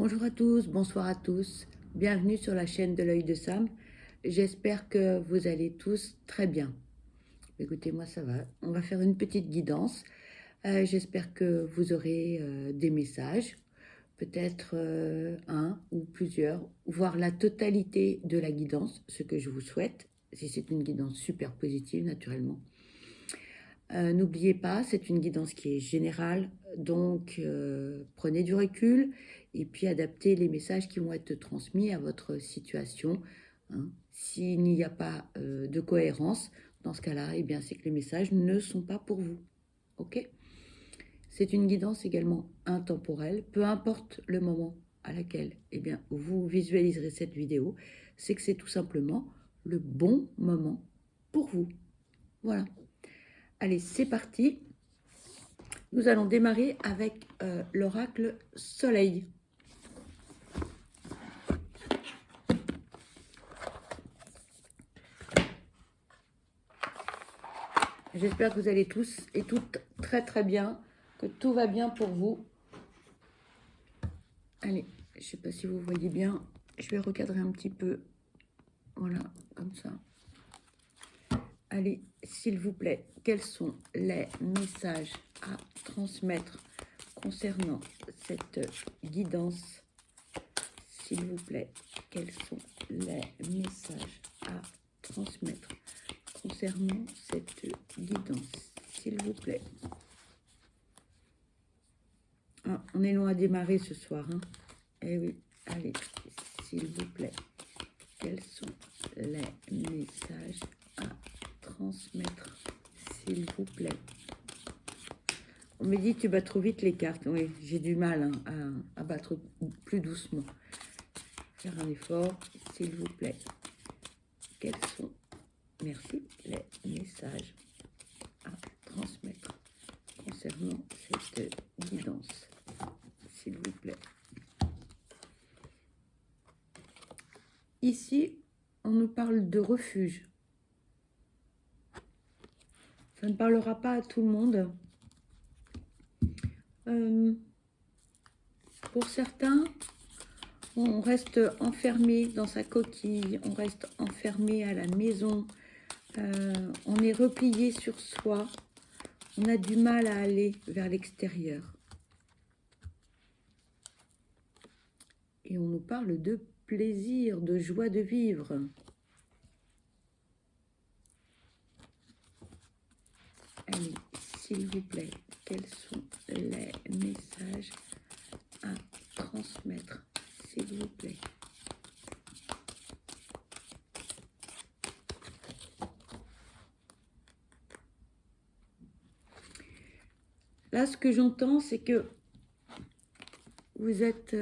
Bonjour à tous, bonsoir à tous, bienvenue sur la chaîne de l'œil de Sam. J'espère que vous allez tous très bien. Écoutez, moi ça va, on va faire une petite guidance. J'espère que vous aurez des messages, peut-être un ou plusieurs, voire la totalité de la guidance, ce que je vous souhaite, si c'est une guidance super positive naturellement. N'oubliez pas, c'est une guidance qui est générale, donc prenez du recul et puis adaptez les messages qui vont être transmis à votre situation, hein. S'il n'y a pas de cohérence, dans ce cas-là, eh bien, c'est que les messages ne sont pas pour vous. Ok? C'est une guidance également intemporelle, peu importe le moment à laquelle eh bien, vous visualiserez cette vidéo, c'est que c'est tout simplement le bon moment pour vous. Voilà. Allez, c'est parti. Nous allons démarrer avec l'oracle Soleil. J'espère que vous allez tous et toutes très très bien, que tout va bien pour vous. Allez, je ne sais pas si vous voyez bien, je vais recadrer un petit peu. Voilà, comme ça. Allez, s'il vous plaît, quels sont les messages à transmettre concernant cette guidance? S'il vous plaît, quels sont les messages à transmettre concernant cette guidance, s'il vous plaît? Ah, on est loin à démarrer ce soir, hein? Eh oui, allez, s'il vous plaît, quels sont les messages à transmettre, s'il vous plaît? On me dit tu bats trop vite les cartes. Oui, j'ai du mal hein, à battre plus doucement. Faire un effort, s'il vous plaît. Quels sont, merci, les messages à transmettre concernant cette guidance, s'il vous plaît? Ici, on nous parle de refuge. Ça ne parlera pas à tout le monde. Pour certains, on reste enfermé dans sa coquille, on reste enfermé à la maison, on est replié sur soi, on a du mal à aller vers l'extérieur. Et on nous parle de plaisir, de joie de vivre. Allez, s'il vous plaît, quels sont les messages à transmettre, s'il vous plaît? Là, ce que j'entends, c'est que vous êtes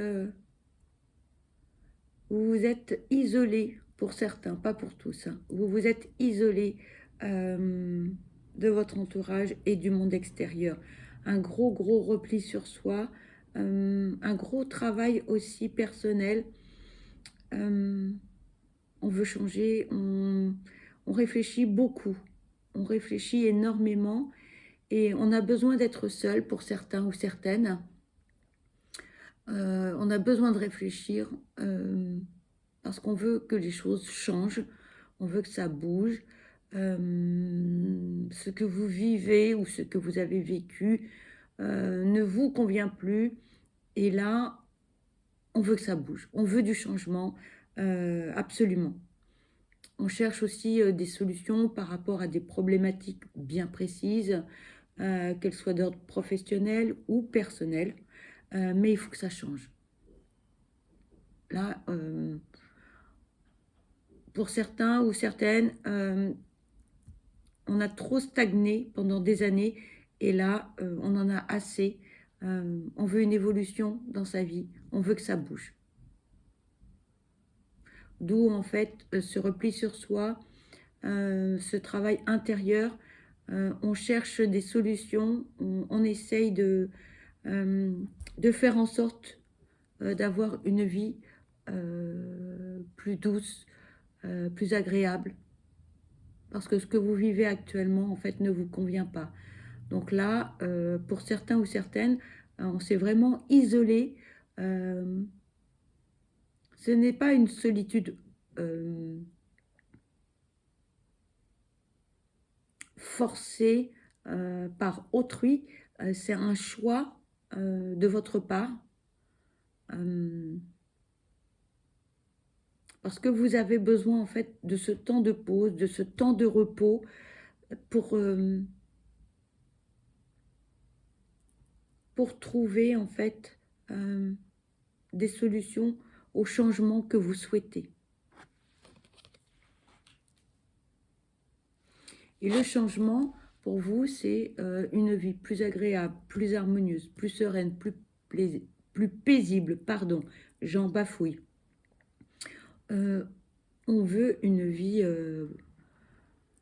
isolé pour certains, pas pour tous, hein. Vous vous êtes isolé de votre entourage et du monde extérieur. Un gros repli sur soi, un gros travail aussi personnel. On veut changer, on réfléchit beaucoup, on réfléchit énormément et on a besoin d'être seul pour certains ou certaines. On a besoin de réfléchir parce qu'on veut que les choses changent, on veut que ça bouge. Ce que vous vivez ou ce que vous avez vécu ne vous convient plus. Et là, on veut que ça bouge, on veut du changement, absolument. On cherche aussi des solutions par rapport à des problématiques bien précises, qu'elles soient d'ordre professionnel ou personnel. Mais il faut que ça change. Là, pour certains ou certaines, on a trop stagné pendant des années et là, on en a assez. On veut une évolution dans sa vie, on veut que ça bouge. D'où en fait ce repli sur soi, ce travail intérieur. On cherche des solutions, on essaye de faire en sorte d'avoir une vie plus douce, plus agréable. Parce que ce que vous vivez actuellement, en fait, ne vous convient pas. Donc là, pour certains ou certaines, on s'est vraiment isolé ce n'est pas une solitude forcée par autrui, c'est un choix de votre part, parce que vous avez besoin en fait de ce temps de pause, de ce temps de repos pour trouver en fait des solutions aux changements que vous souhaitez. Et le changement, pour vous, c'est une vie plus agréable, plus harmonieuse, plus sereine, plus paisible, pardon, j'en bafouille. On veut une vie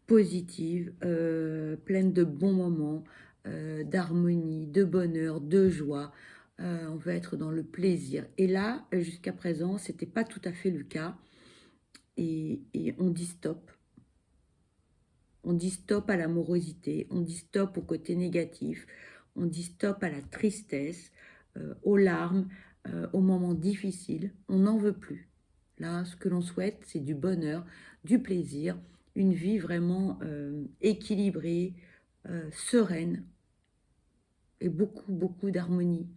positive, pleine de bons moments, d'harmonie, de bonheur, de joie. On veut être dans le plaisir. Et là, jusqu'à présent, ce n'était pas tout à fait le cas. Et on dit stop. On dit stop à l'amorosité, on dit stop au côté négatif, on dit stop à la tristesse, aux larmes, aux moments difficiles. On n'en veut plus. Là, ce que l'on souhaite, c'est du bonheur, du plaisir, une vie vraiment équilibrée, sereine et beaucoup, beaucoup d'harmonie.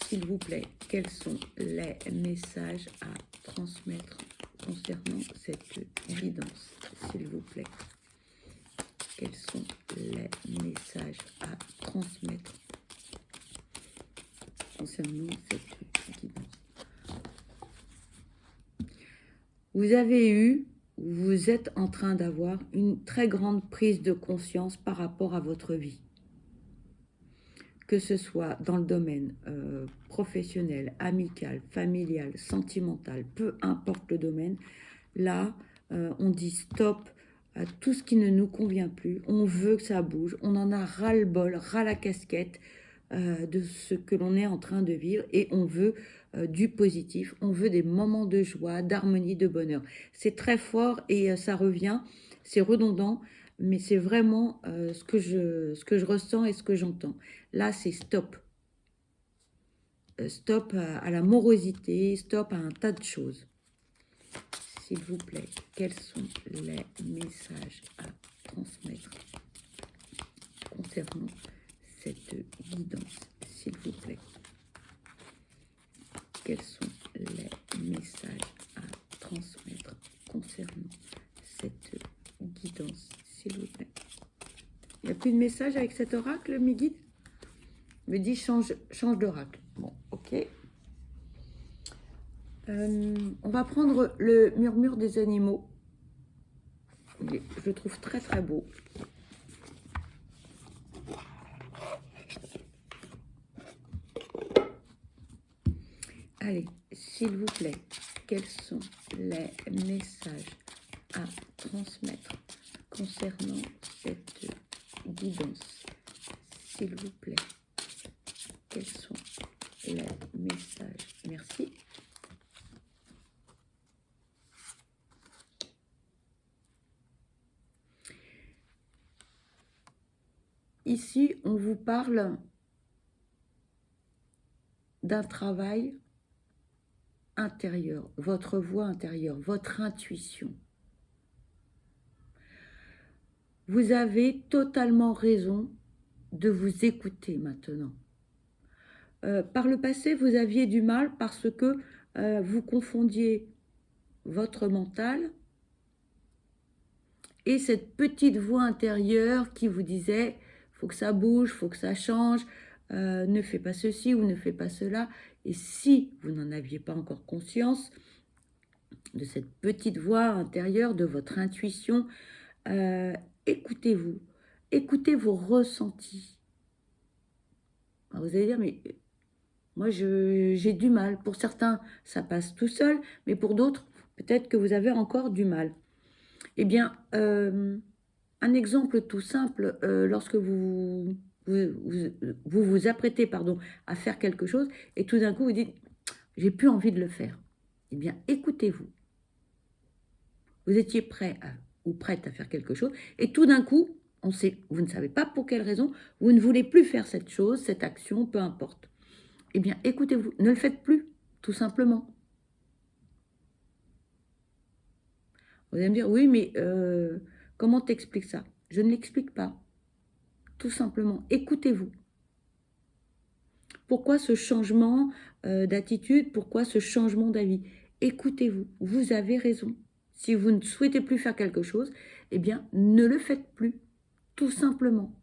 S'il vous plaît, quels sont les messages à transmettre concernant cette guidance? S'il vous plaît, quels sont les messages à transmettre concernant cette guidance? Vous êtes en train d'avoir une très grande prise de conscience par rapport à votre vie. Que ce soit dans le domaine professionnel, amical, familial, sentimental, peu importe le domaine, là, on dit stop à tout ce qui ne nous convient plus. On veut que ça bouge, on en a ras-le-bol, ras la casquette de ce que l'on est en train de vivre et on veut du positif, on veut des moments de joie, d'harmonie, de bonheur. C'est très fort et ça revient, c'est redondant, mais c'est vraiment ce que je ressens et ce que j'entends. Là, c'est stop. Stop à la morosité, stop à un tas de choses. S'il vous plaît, quels sont les messages à transmettre concernant cette guidance, s'il vous plaît? Quels sont les messages à transmettre concernant cette guidance, s'il vous plaît? Il n'y a plus de message avec cet oracle, mes guides? Me dit change d'oracle. Bon, ok. On va prendre le murmure des animaux. Je le trouve très très beau. Allez, s'il vous plaît, quels sont les messages à transmettre concernant cette guidance? S'il vous plaît, quels sont les messages? Merci. Ici, on vous parle d'un travail intérieur, votre voix intérieure, votre intuition. Vous avez totalement raison de vous écouter maintenant. Par le passé, vous aviez du mal parce que vous confondiez votre mental et cette petite voix intérieure qui vous disait « faut que ça bouge, faut que ça change, ne fais pas ceci ou ne fais pas cela ». Et si vous n'en aviez pas encore conscience de cette petite voix intérieure, de votre intuition, écoutez-vous, écoutez vos ressentis. Alors vous allez dire, mais moi j'ai du mal. Pour certains, ça passe tout seul, mais pour d'autres, peut-être que vous avez encore du mal. Eh bien, un exemple tout simple, lorsque vous vous apprêtez à faire quelque chose et tout d'un coup vous dites « j'ai plus envie de le faire ». Eh bien, écoutez-vous. Vous étiez prêt ou prête à faire quelque chose et tout d'un coup, vous ne savez pas pour quelle raison, vous ne voulez plus faire cette chose, cette action, peu importe. Eh bien, écoutez-vous, ne le faites plus, tout simplement. Vous allez me dire, oui, mais comment t'expliques ça? Je ne l'explique pas. Tout simplement, écoutez-vous. Pourquoi ce changement d'attitude? Pourquoi ce changement d'avis? Écoutez-vous, vous avez raison. Si vous ne souhaitez plus faire quelque chose, eh bien, ne le faites plus, tout simplement.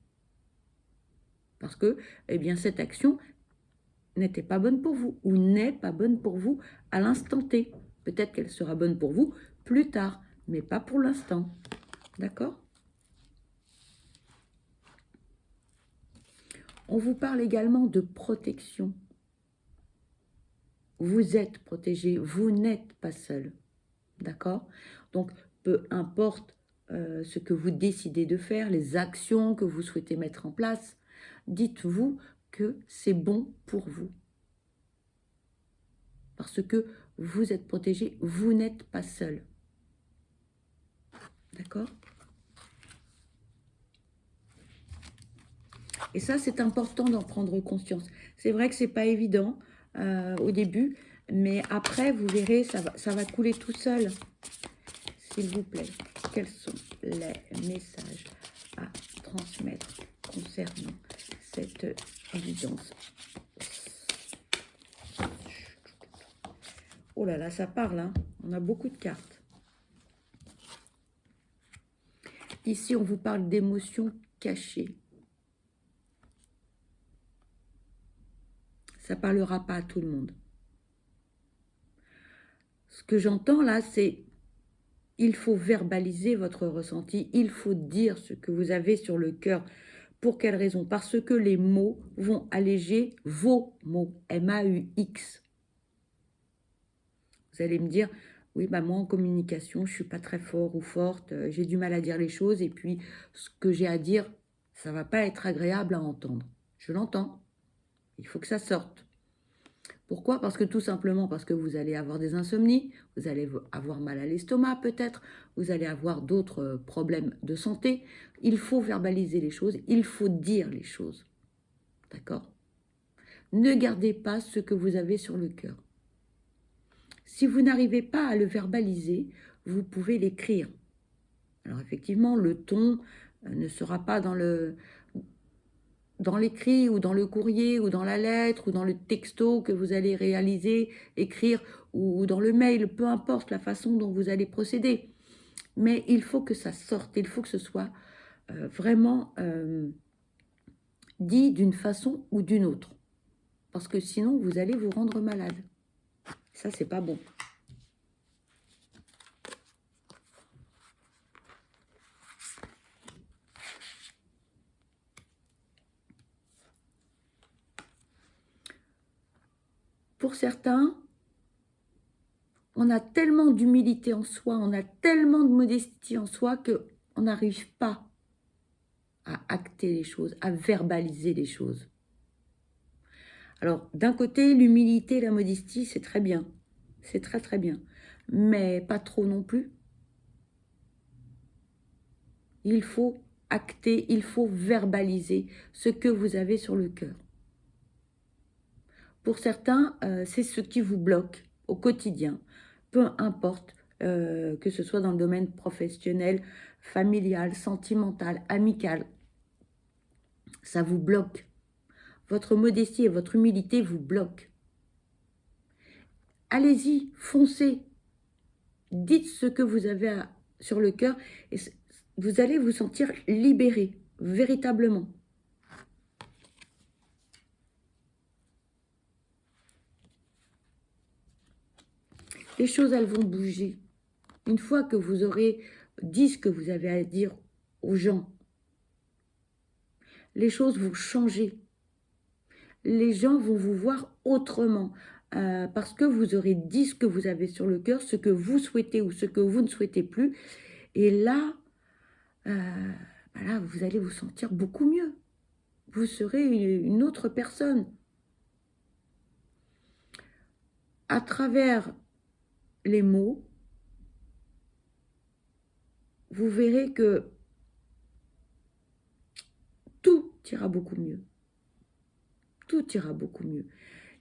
Parce que, eh bien, cette action n'était pas bonne pour vous ou n'est pas bonne pour vous à l'instant T. Peut-être qu'elle sera bonne pour vous plus tard, mais pas pour l'instant. D'accord? On vous parle également de protection. Vous êtes protégé, vous n'êtes pas seul. D'accord? Donc, peu importe ce que vous décidez de faire, les actions que vous souhaitez mettre en place, dites-vous que c'est bon pour vous. Parce que vous êtes protégé, vous n'êtes pas seul. D'accord? Et ça, c'est important d'en prendre conscience. C'est vrai que ce n'est pas évident au début, mais après, vous verrez, ça va couler tout seul. S'il vous plaît, quels sont les messages à transmettre concernant cette guidance? Oh là là, ça parle, hein. On a beaucoup de cartes. Ici, on vous parle d'émotions cachées. Ça ne parlera pas à tout le monde. Ce que j'entends là, c'est il faut verbaliser votre ressenti, il faut dire ce que vous avez sur le cœur. Pour quelle raison? Parce que les mots vont alléger vos mots, M-A-U-X. Vous allez me dire, oui, bah moi en communication, je ne suis pas très fort ou forte, j'ai du mal à dire les choses et puis ce que j'ai à dire, ça ne va pas être agréable à entendre. Je l'entends, il faut que ça sorte. Pourquoi? Parce que tout simplement parce que vous allez avoir des insomnies, vous allez avoir mal à l'estomac peut-être, vous allez avoir d'autres problèmes de santé. Il faut verbaliser les choses, il faut dire les choses. D'accord? Ne gardez pas ce que vous avez sur le cœur. Si vous n'arrivez pas à le verbaliser, vous pouvez l'écrire. Alors effectivement, le ton ne sera pas dans l'écrit ou dans le courrier ou dans la lettre ou dans le texto que vous allez réaliser, écrire ou dans le mail, peu importe la façon dont vous allez procéder. Mais il faut que ça sorte, il faut que ce soit vraiment dit d'une façon ou d'une autre. Parce que sinon, vous allez vous rendre malade. Ça, c'est pas bon. Pour certains, on a tellement d'humilité en soi, on a tellement de modestie en soi qu'on n'arrive pas à acter les choses, à verbaliser les choses. Alors, d'un côté, l'humilité et la modestie, c'est très bien. C'est très, très bien. Mais pas trop non plus. Il faut acter, il faut verbaliser ce que vous avez sur le cœur. Pour certains, c'est ce qui vous bloque au quotidien. Peu importe que ce soit dans le domaine professionnel, familial, sentimental, amical. Ça vous bloque. Votre modestie et votre humilité vous bloquent. Allez-y, foncez. Dites ce que vous avez sur le cœur et vous allez vous sentir libéré, véritablement. Les choses, elles vont bouger. Une fois que vous aurez dit ce que vous avez à dire aux gens, les choses vont changer. Les gens vont vous voir autrement parce que vous aurez dit ce que vous avez sur le cœur, ce que vous souhaitez ou ce que vous ne souhaitez plus. Et là, voilà, vous allez vous sentir beaucoup mieux. Vous serez une autre personne. À travers les mots, vous verrez que ira beaucoup mieux. Tout ira beaucoup mieux.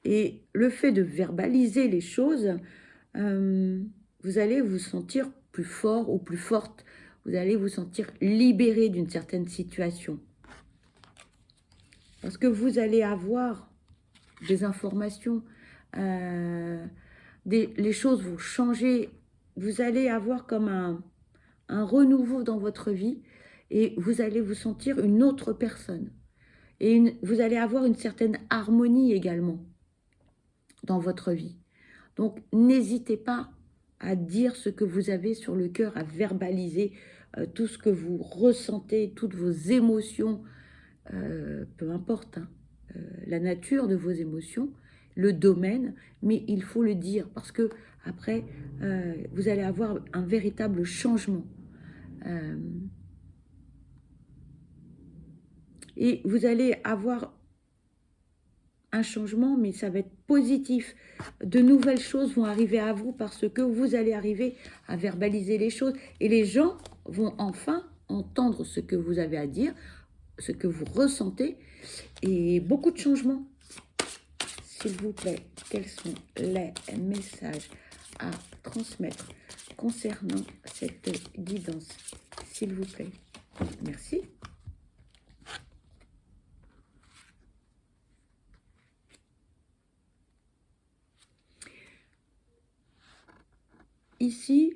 Et le fait de verbaliser les choses, vous allez vous sentir plus fort ou plus forte. Vous allez vous sentir libéré d'une certaine situation. Parce que vous allez avoir des informations, les choses vont changer. Vous allez avoir comme un renouveau dans votre vie et vous allez vous sentir une autre personne. Et vous allez avoir une certaine harmonie également dans votre vie. Donc, n'hésitez pas à dire ce que vous avez sur le cœur, à verbaliser tout ce que vous ressentez, toutes vos émotions, peu importe hein, la nature de vos émotions, le domaine, mais il faut le dire parce que après, vous allez avoir un véritable changement. Et vous allez avoir un changement, mais ça va être positif. De nouvelles choses vont arriver à vous parce que vous allez arriver à verbaliser les choses. Et les gens vont enfin entendre ce que vous avez à dire, ce que vous ressentez. Et beaucoup de changements. S'il vous plaît, quels sont les messages à transmettre concernant cette guidance? S'il vous plaît. Merci. Ici,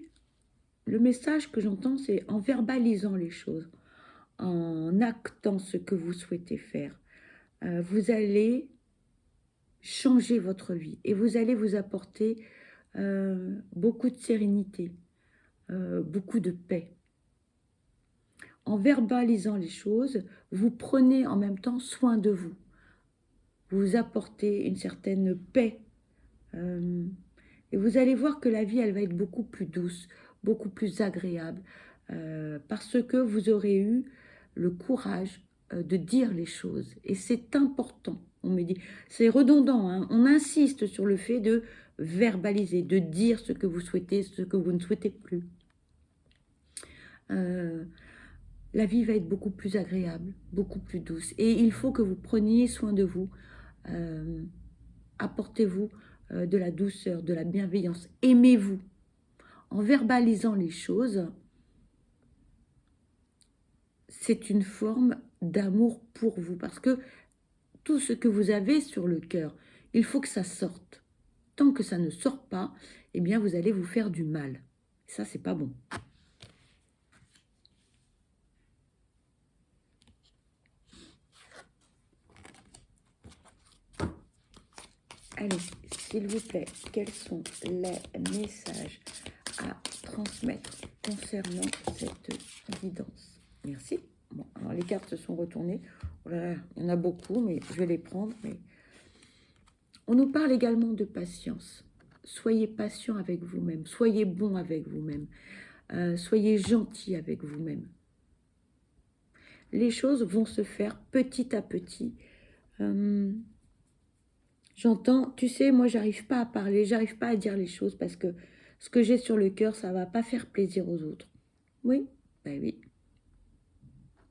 le message que j'entends, c'est en verbalisant les choses, en actant ce que vous souhaitez faire. Vous allez changer votre vie et vous allez vous apporter beaucoup de sérénité, beaucoup de paix. En verbalisant les choses, vous prenez en même temps soin de vous. Vous apportez une certaine paix. Et vous allez voir que la vie, elle va être beaucoup plus douce, beaucoup plus agréable, parce que vous aurez eu le courage de dire les choses. Et c'est important, on me dit. C'est redondant, hein, on insiste sur le fait de verbaliser, de dire ce que vous souhaitez, ce que vous ne souhaitez plus. La vie va être beaucoup plus agréable, beaucoup plus douce. Et il faut que vous preniez soin de vous. Apportez-vous de la douceur, de la bienveillance. Aimez-vous. En verbalisant les choses, c'est une forme d'amour pour vous. Parce que tout ce que vous avez sur le cœur, il faut que ça sorte. Tant que ça ne sort pas, eh bien, vous allez vous faire du mal. Ça, c'est pas bon. Allez, s'il vous plaît, quels sont les messages à transmettre concernant cette guidance? Merci. Bon, alors les cartes se sont retournées. Oh là là, il y en a beaucoup, mais je vais les prendre. Mais on nous parle également de patience. Soyez patient avec vous-même. Soyez bon avec vous-même. Soyez gentil avec vous-même. Les choses vont se faire petit à petit. J'entends, tu sais, moi, j'arrive pas à parler, j'arrive pas à dire les choses parce que ce que j'ai sur le cœur, ça va pas faire plaisir aux autres. Oui, ben oui.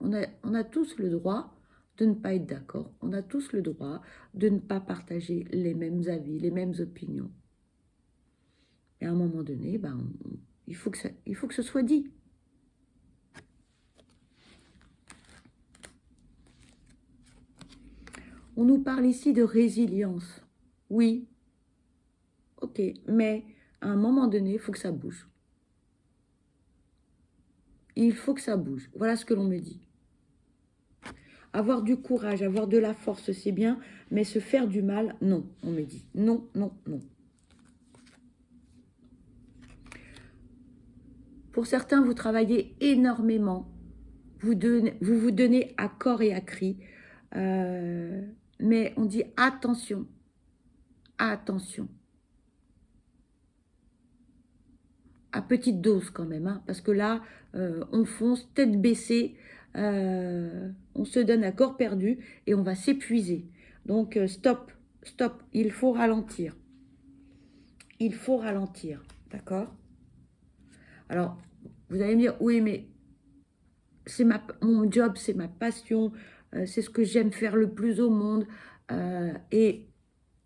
On a tous le droit de ne pas être d'accord. On a tous le droit de ne pas partager les mêmes avis, les mêmes opinions. Et à un moment donné, ben, il faut que ce soit dit. On nous parle ici de résilience. Oui, ok, mais à un moment donné, il faut que ça bouge. Il faut que ça bouge. Voilà ce que l'on me dit. Avoir du courage, avoir de la force, c'est bien, mais se faire du mal, non, on me dit. Non, non, non. Pour certains, vous travaillez énormément. Vous vous donnez à corps et à cri. Mais on dit attention. Attention. À petite dose quand même. Hein, parce que là, on fonce tête baissée. On se donne à corps perdu et on va s'épuiser. Donc, stop. Stop. Il faut ralentir. Il faut ralentir. D'accord? Alors, vous allez me dire, oui, mais c'est mon job, c'est ma passion, c'est ce que j'aime faire le plus au monde. Et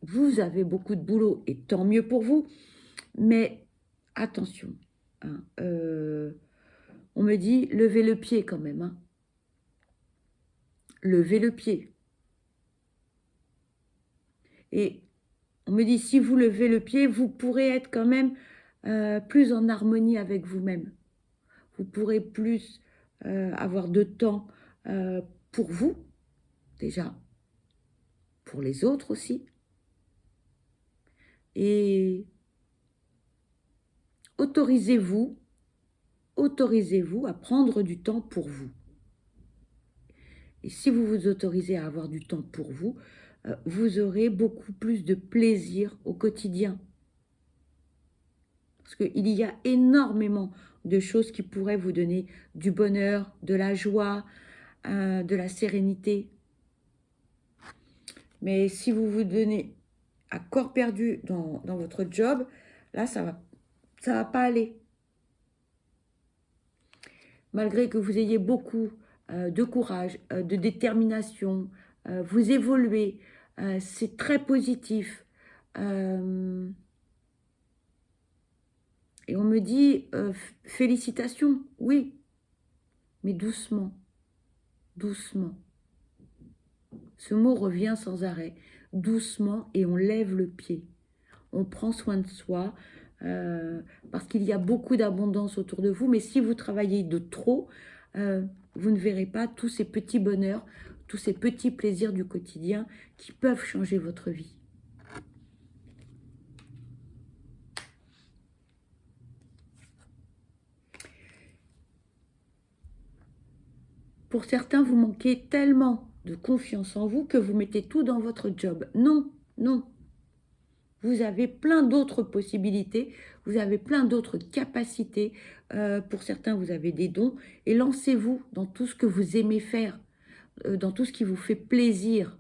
vous avez beaucoup de boulot, et tant mieux pour vous. Mais attention, hein, on me dit, levez le pied quand même. Hein. Levez le pied. Et on me dit, si vous levez le pied, vous pourrez être quand même plus en harmonie avec vous-même. Vous pourrez plus avoir de temps pour vous, déjà, pour les autres aussi. Et autorisez-vous à prendre du temps pour vous. Et si vous vous autorisez à avoir du temps pour vous, vous aurez beaucoup plus de plaisir au quotidien. Parce qu'il y a énormément de choses qui pourraient vous donner du bonheur, de la joie, de la sérénité. Mais si vous vous donnez à corps perdu dans votre job, là, ça va pas aller. Malgré que vous ayez beaucoup de courage, de détermination, vous évoluez, c'est très positif. Et on me dit, félicitations, oui, mais doucement, doucement. Ce mot revient sans arrêt, doucement, et on lève le pied. On prend soin de soi, parce qu'il y a beaucoup d'abondance autour de vous, mais si vous travaillez de trop, vous ne verrez pas tous ces petits bonheurs, tous ces petits plaisirs du quotidien qui peuvent changer votre vie. Pour certains, vous manquez tellement de confiance en vous que vous mettez tout dans votre job. Non, non. Vous avez plein d'autres possibilités, vous avez plein d'autres capacités. Pour certains, vous avez des dons. Et lancez-vous dans tout ce que vous aimez faire, dans tout ce qui vous fait plaisir.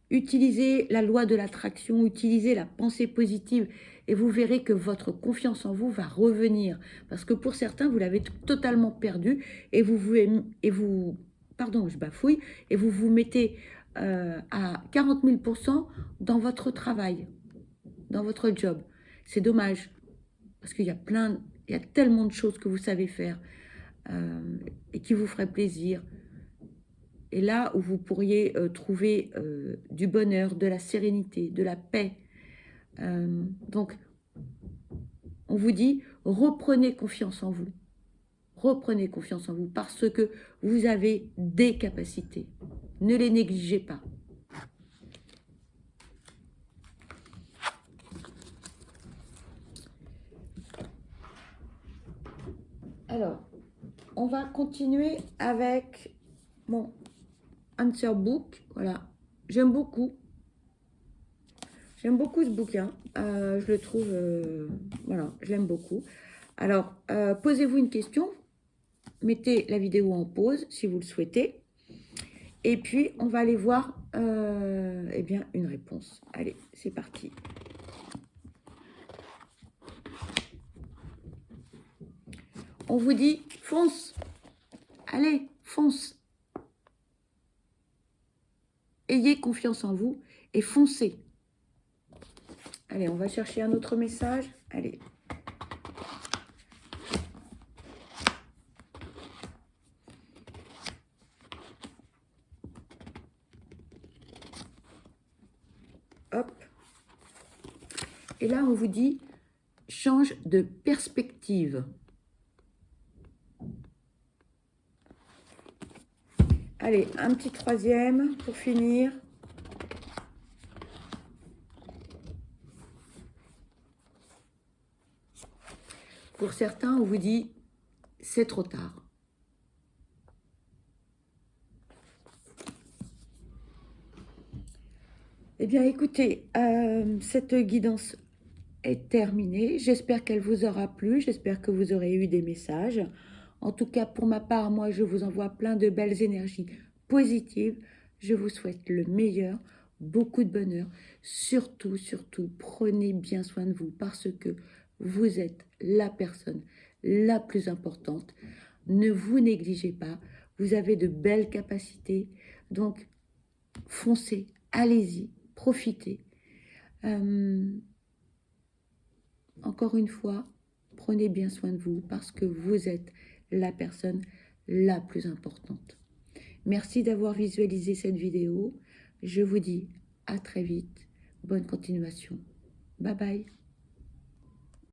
Utilisez la loi de l'attraction, utilisez la pensée positive et vous verrez que votre confiance en vous va revenir. Parce que pour certains, vous l'avez totalement perdu et vous pardon, je bafouille, et vous vous mettez à 40 000% dans votre travail, dans votre job. C'est dommage parce qu'il y a tellement de choses que vous savez faire et qui vous feraient plaisir. Et là où vous pourriez trouver du bonheur, de la sérénité, de la paix. Donc, on vous dit, reprenez confiance en vous. Reprenez confiance en vous parce que vous avez des capacités. Ne les négligez pas. Alors, on va continuer avec mon answer book. Voilà, j'aime beaucoup. J'aime beaucoup ce bouquin. Je le trouve, voilà, je l'aime beaucoup. Alors, posez-vous une question. Mettez la vidéo en pause si vous le souhaitez. Et puis, on va aller voir eh bien, une réponse. Allez, c'est parti. On vous dit, fonce. Allez, fonce. Ayez confiance en vous et foncez. Allez, on va chercher un autre message. Allez. Hop. Et là, on vous dit, change de perspective. Allez, un petit troisième pour finir. Pour certains, on vous dit, c'est trop tard. Eh bien, écoutez, cette guidance est terminée. J'espère qu'elle vous aura plu. J'espère que vous aurez eu des messages. En tout cas, pour ma part, moi, je vous envoie plein de belles énergies positives. Je vous souhaite le meilleur, beaucoup de bonheur. Surtout, surtout, prenez bien soin de vous parce que vous êtes la personne la plus importante. Ne vous négligez pas. Vous avez de belles capacités. Donc, foncez, allez-y, profitez. Encore une fois, prenez bien soin de vous parce que vous êtes la personne la plus importante. Merci d'avoir visualisé cette vidéo. Je vous dis à très vite. Bonne continuation. Bye bye.